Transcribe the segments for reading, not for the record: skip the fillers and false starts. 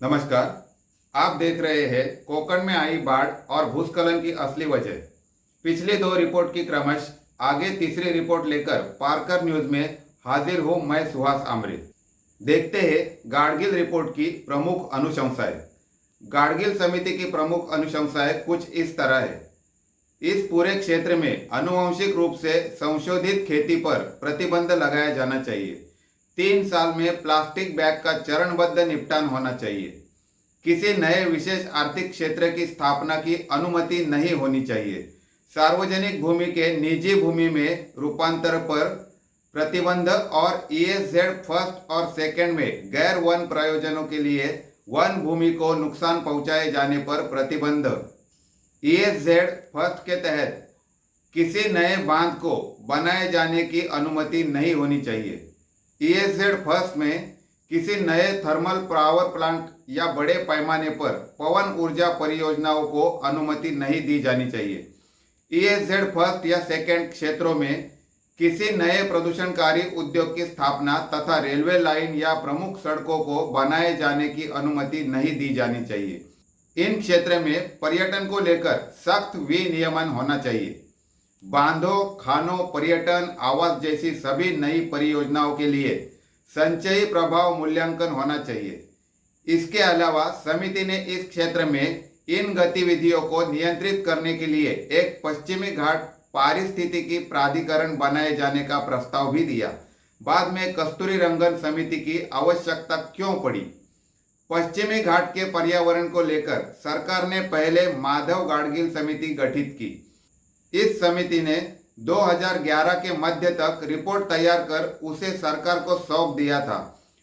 नमस्कार। आप देख रहे हैं कोकण में आई बाढ़ और भूस्खलन की असली वजह। पिछली दो रिपोर्ट की क्रमश आगे तीसरी रिपोर्ट लेकर पारकर न्यूज में हाजिर हूं मैं सुहास आमरे। देखते हैं गाडगिल रिपोर्ट की प्रमुख अनुशंसाएं। गाडगिल समिति की प्रमुख अनुशंसाएं कुछ इस तरह है। इस पूरे क्षेत्र में आनुवंशिक रूप से संशोधित खेती पर प्रतिबंध लगाया जाना चाहिए। 3 साल में प्लास्टिक बैग का चरणबद्ध निपटान होना चाहिए। किसी नए विशेष आर्थिक क्षेत्र की स्थापना की अनुमति नहीं होनी चाहिए। सार्वजनिक भूमि के निजी भूमि में रूपांतर पर प्रतिबंध और ईएसजेड फर्स्ट और सेकंड में गैर वन प्रयोजनों के लिए वन भूमि को नुकसान पहुंचाए जाने पर प्रतिबंध। ईएसजेड फर्स्ट के तहत किसी नए बांध को बनाए जाने की अनुमति नहीं होनी चाहिए। ईएसजेड फर्स्ट में किसी नए थर्मल पावर प्लांट या बड़े पैमाने पर पवन ऊर्जा परियोजनाओं को अनुमति नहीं दी जानी चाहिए। ईएसजेड फर्स्ट या सेकंड क्षेत्रों में किसी नए प्रदूषणकारी उद्योग की स्थापना तथा रेलवे लाइन या प्रमुख सड़कों को बनाए जाने की अनुमति नहीं दी जानी चाहिए। इन क्षेत्र में पर्यटन को लेकर सख्त विनियमन होना चाहिए। बांधों, खानों, पर्यटन, आवास जैसी सभी नई परियोजनाओं के लिए संचयी प्रभाव मूल्यांकन होना चाहिए। इसके अलावा समिति ने इस क्षेत्र में इन गतिविधियों को नियंत्रित करने के लिए एक पश्चिमी घाट पारिस्थितिकी प्राधिकरण बनाए जाने का प्रस्ताव भी दिया। बाद में कस्तूरीरंगन समिति की आवश्यकता क्यों पड़ी? पश्चिमी घाट के पर्यावरण को लेकर सरकार ने पहले माधव गाडगिल समिति गठित की। इस समिति ने 2011 के मध्य तक रिपोर्ट तैयार कर उसे सरकार को सौंप दिया था,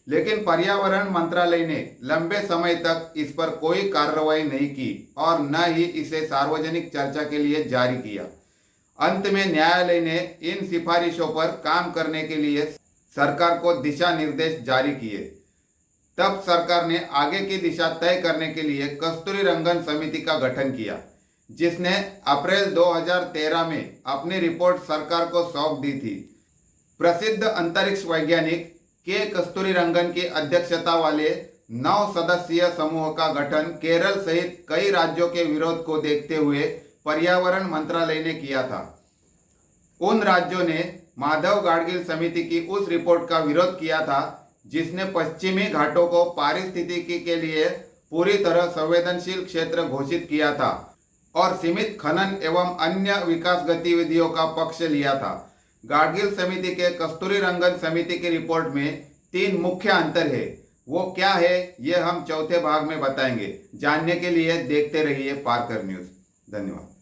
लेकिन पर्यावरण मंत्रालय ने लंबे समय तक इस पर कोई कार्रवाई नहीं की और न ही इसे सार्वजनिक चर्चा के लिए जारी किया। अंत में न्यायालय ने इन सिफारिशों पर काम करने के लिए सरकार को दिशा निर्देश जारी किए। तब सरकार ने आगे की दिशा तय करने के लिए कस्तूरीरंगन समिति का गठन किया, जिसने अप्रैल 2013 में अपनी रिपोर्ट सरकार को सौंप दी थी। प्रसिद्ध अंतरिक्ष वैज्ञानिक के कस्तूरीरंगन की अध्यक्षता वाले 9 सदस्यीय समूह का गठन केरल सहित कई राज्यों के विरोध को देखते हुए पर्यावरण मंत्रालय ने किया था। उन राज्यों ने माधव गाडगिल समिति की उस रिपोर्ट का विरोध किया था जिसने पश्चिमी घाटों को पारिस्थितिकी के लिए पूरी तरह संवेदनशील क्षेत्र घोषित किया था और सीमित खनन एवं अन्य विकास गतिविधियों का पक्ष लिया था। गाडगिल समिति के कस्तूरीरंगन समिति की रिपोर्ट में 3 मुख्य अंतर है। वो क्या है ये हम चौथे भाग में बताएंगे। जानने के लिए देखते रहिए पारकर न्यूज। धन्यवाद।